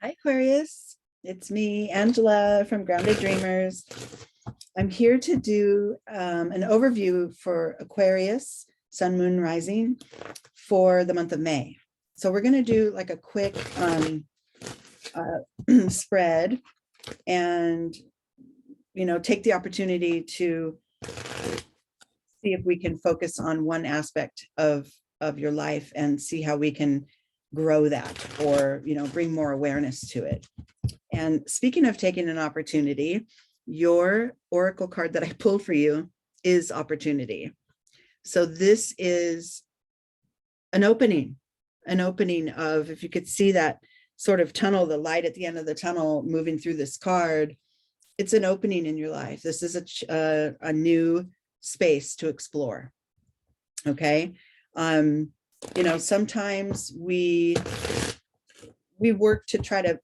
Hi, Aquarius. It's me, Angela from Grounded Dreamers. I'm here to do an overview for Aquarius, Sun, Moon, Rising for the month of May. So we're going to do like a quick spread and, take the opportunity to see if we can focus on one aspect of your life and see how we can grow that or, bring more awareness to it. And speaking of taking an opportunity, your oracle card that I pulled for you is opportunity. So this is an opening of, if you could see that sort of tunnel, the light at the end of the tunnel moving through this card, it's an opening in your life. This is a new space to explore. Okay. Sometimes we work to try to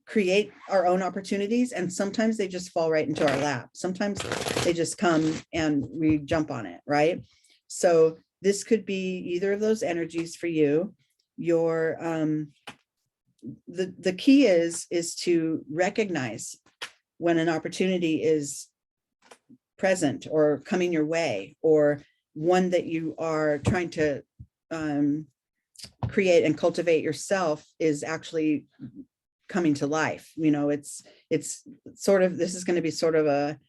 create our own opportunities, and sometimes they just fall right into our lap. Sometimes they just come and we jump on it, right? So this could be either of those energies for you. Your the key is to recognize when an opportunity is present or coming your way, or one that you are trying to create and cultivate yourself is actually coming to life. It's sort of, this is going to be sort of a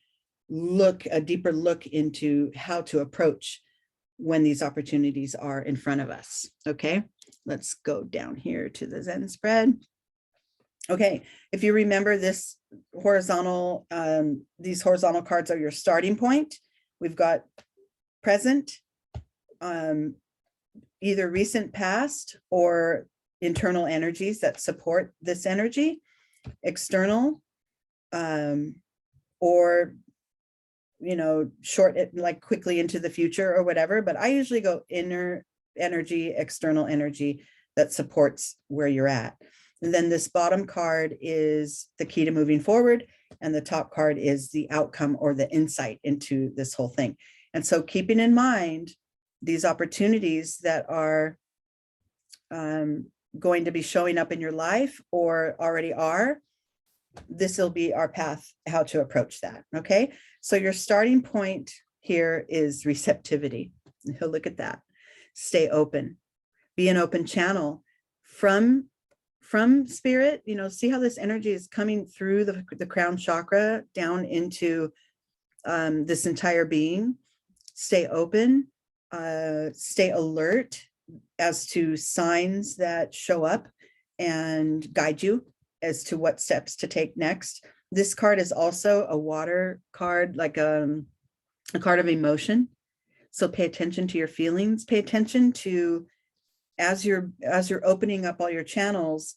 deeper look into how to approach when these opportunities are in front of us. Okay, let's go down here to the Zen spread. Okay, if you remember this horizontal, these horizontal cards are your starting point. We've got present, either recent past or internal energies that support this energy, external, or short, like quickly into the future or whatever. But I usually go inner energy, external energy that supports where you're at. And then this bottom card is the key to moving forward, and the top card is the outcome or the insight into this whole thing. And so keeping in mind these opportunities that are going to be showing up in your life or already are, this will be our path, how to approach that. Okay, so your starting point here is receptivity. Look at that. Stay open, be an open channel from spirit. See how this energy is coming through the crown chakra down into this entire being. Stay open, stay alert as to signs that show up and guide you as to what steps to take next. This card is also a water card, like a card of emotion. So pay attention to your feelings, pay attention to, as you're opening up all your channels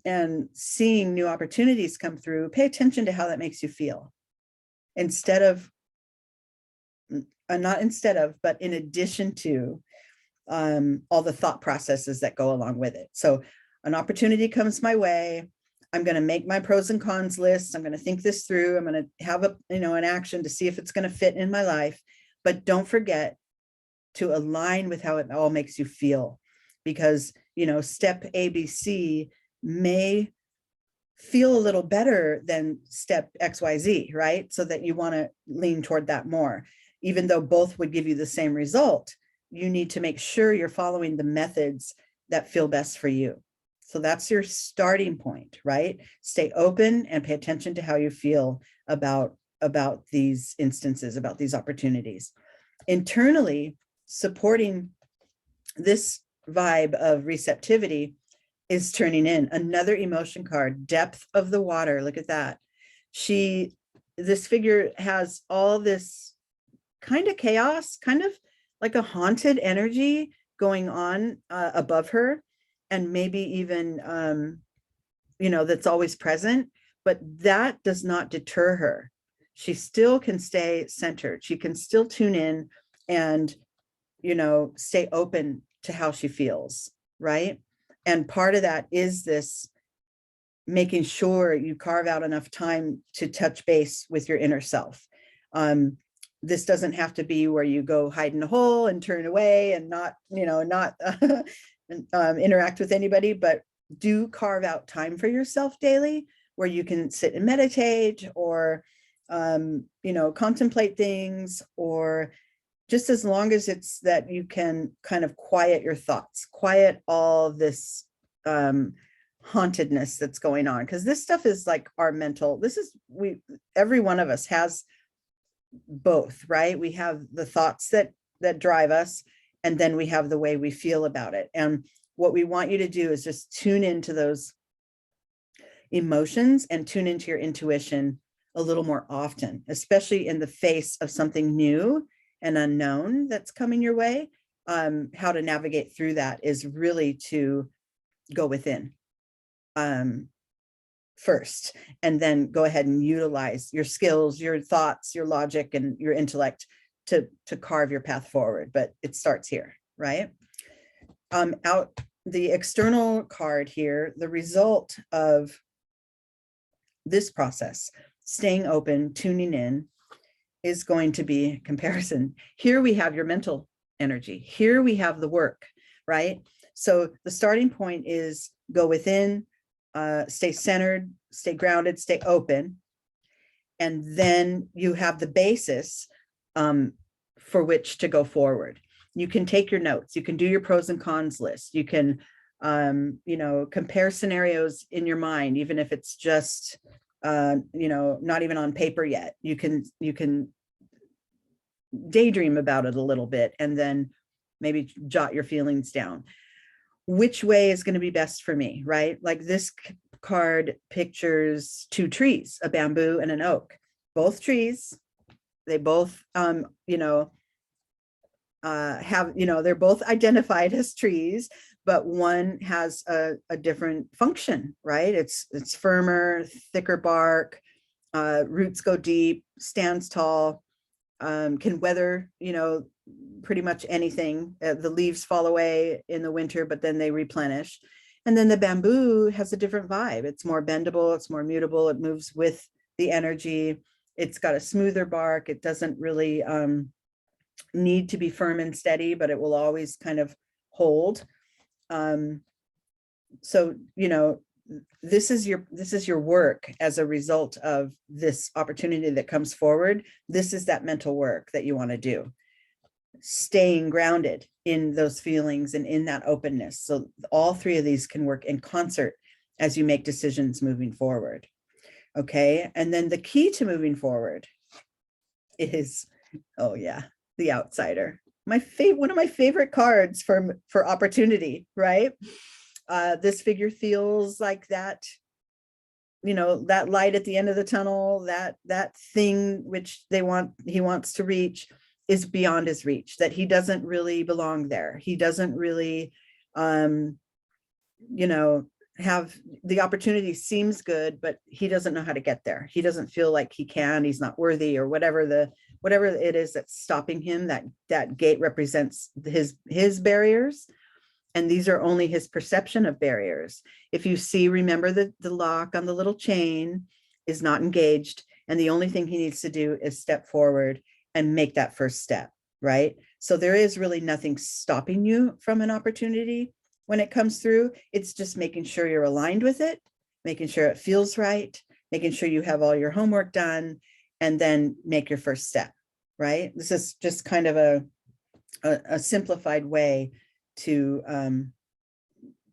and seeing new opportunities come through, pay attention to how that makes you feel. But in addition to all the thought processes that go along with it. So an opportunity comes my way, I'm going to make my pros and cons list. I'm going to think this through. I'm going to have an action to see if it's going to fit in my life. But don't forget to align with how it all makes you feel, because, step ABC may feel a little better than step XYZ, right? So that you want to lean toward that more. Even though both would give you the same result, you need to make sure you're following the methods that feel best for you. So that's your starting point, right? Stay open and pay attention to how you feel about these instances, about these opportunities. Internally, supporting this vibe of receptivity is turning in. Another emotion card, depth of the water. Look at that. This figure has all this kind of chaos, kind of like a haunted energy going on above her, and maybe even, that's always present, but that does not deter her. She still can stay centered. She can still tune in and, stay open to how she feels, right? And part of that is this making sure you carve out enough time to touch base with your inner self. This doesn't have to be where you go hide in a hole and turn away and not interact with anybody, but do carve out time for yourself daily where you can sit and meditate, or contemplate things, or just as long as it's that you can kind of quiet your thoughts, quiet all this hauntedness that's going on, because this stuff is like our mental, every one of us has both, right? We have the thoughts that drive us, and then we have the way we feel about it. And what we want you to do is just tune into those emotions and tune into your intuition a little more often, especially in the face of something new and unknown that's coming your way. How to navigate through that is really to go within first, and then go ahead and utilize your skills, your thoughts, your logic, and your intellect to carve your path forward. But it starts here, right? Out the external card here, the result of this process, staying open, tuning in, is going to be comparison. Here we have your mental energy. Here we have the work, right? So the starting point is go within, stay centered, stay grounded, stay open. And then you have the basis for which to go forward. You can take your notes, you can do your pros and cons list, you can compare scenarios in your mind, even if it's just not even on paper yet. You can daydream about it a little bit, and then maybe jot your feelings down. Which way is going to be best for me, right? Like this card pictures two trees, a bamboo and an oak. Both trees, they both they're both identified as trees, but one has a different function, right? It's firmer, thicker bark, roots go deep, stands tall, can weather, pretty much anything. The leaves fall away in the winter, but then they replenish. And then the bamboo has a different vibe. It's more bendable, it's more mutable, it moves with the energy. It's got a smoother bark. It doesn't really need to be firm and steady, but it will always kind of hold. So, this is your work as a result of this opportunity that comes forward. This is that mental work that you want to do. Staying grounded in those feelings and in that openness. So all three of these can work in concert as you make decisions moving forward. Okay. And then the key to moving forward is, the outsider. One of my favorite cards for opportunity, right? This figure feels like that, that light at the end of the tunnel, that thing which he wants to reach is beyond his reach, that he doesn't really belong there. He doesn't really, have the opportunity. Seems good, but he doesn't know how to get there. He doesn't feel like he can, he's not worthy, or whatever it is that's stopping him. That gate represents his barriers. And these are only his perception of barriers. If you see, remember that the lock on the little chain is not engaged. And the only thing he needs to do is step forward and make that first step, right? So there is really nothing stopping you from an opportunity when it comes through. It's just making sure you're aligned with it, making sure it feels right, making sure you have all your homework done, and then make your first step, right? This is just kind of a simplified way to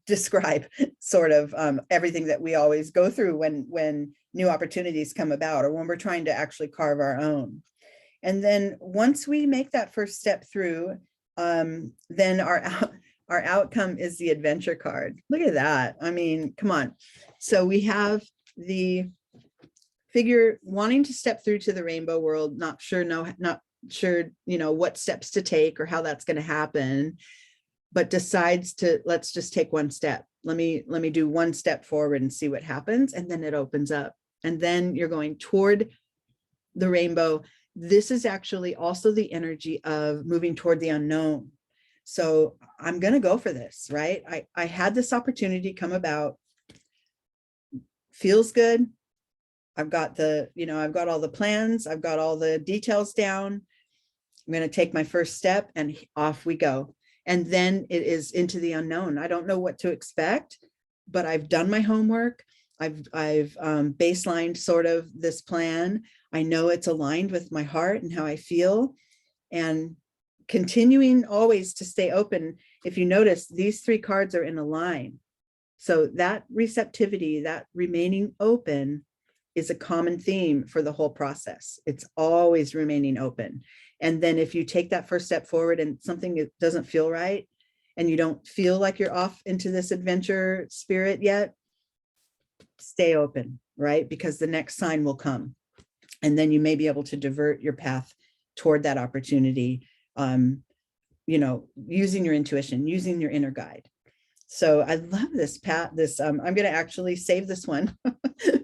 describe sort of everything that we always go through when new opportunities come about, or when we're trying to actually carve our own. And then once we make that first step through, then our outcome is the adventure card. Look at that. I mean, come on. So we have the figure wanting to step through to the rainbow world, not sure what steps to take or how that's going to happen, but decides to, let's just take one step. Let me do one step forward and see what happens. And then it opens up. And then you're going toward the rainbow. This is actually also the energy of moving toward the unknown. So I'm going to go for this, right? I had this opportunity come about. Feels good. I've got all the plans. I've got all the details down. I'm going to take my first step and off we go. And then it is into the unknown. I don't know what to expect. but I've done my homework. I've baselined sort of this plan. I know it's aligned with my heart and how I feel, and continuing always to stay open. If you notice, these 3 cards are in a line. So that receptivity, that remaining open, is a common theme for the whole process. It's always remaining open. And then if you take that first step forward and something doesn't feel right, and you don't feel like you're off into this adventure spirit yet, stay open, right? Because the next sign will come. And then you may be able to divert your path toward that opportunity, you know, using your intuition, using your inner guide. So I love this, Pat. I'm going to actually save this one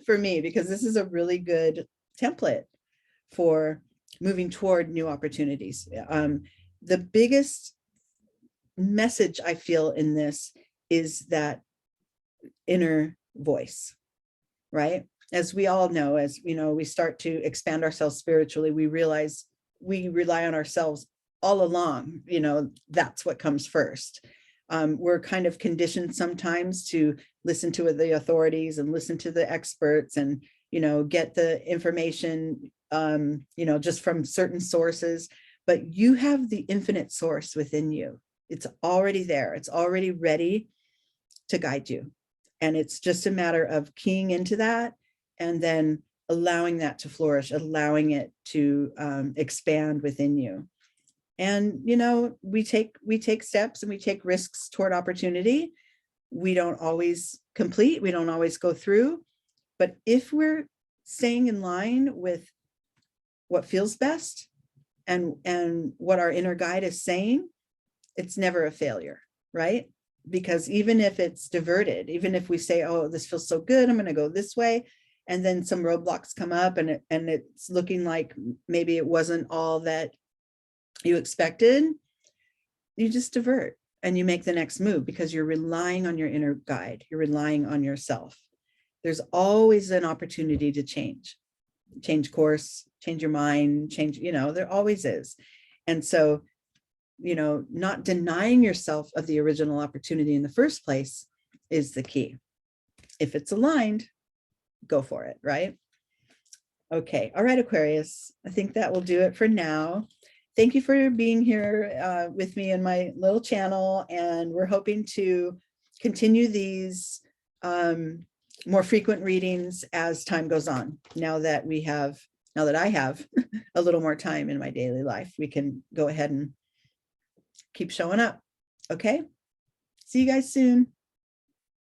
for me, because this is a really good template for moving toward new opportunities. The biggest message I feel in this is that inner voice, right? As we all know, as you know, we start to expand ourselves spiritually, we realize we rely on ourselves all along. You know, that's what comes first. We're kind of conditioned sometimes to listen to the authorities and listen to the experts and, you know, get the information, you know, just from certain sources. But you have the infinite source within you. It's already there. It's already ready to guide you. And it's just a matter of keying into that and then allowing that to flourish, allowing it to expand within you. And, you know, we take steps and we take risks toward opportunity. We don't always complete, we don't always go through, but if we're staying in line with what feels best and what our inner guide is saying, it's never a failure, right? Because even if it's diverted, even if we say, oh, this feels so good, I'm going to go this way, and then some roadblocks come up and it's looking like maybe it wasn't all that you expected, you just divert and you make the next move because you're relying on your inner guide. You're relying on yourself. There's always an opportunity to change course, change your mind, change, you know, there always is. And so, you know, not denying yourself of the original opportunity in the first place is the key. If it's aligned, go for it, right? Okay. All right, Aquarius. I think that will do it for now. Thank you for being here with me in my little channel. And we're hoping to continue these more frequent readings as time goes on. Now that I have a little more time in my daily life, we can go ahead and keep showing up. Okay. See you guys soon.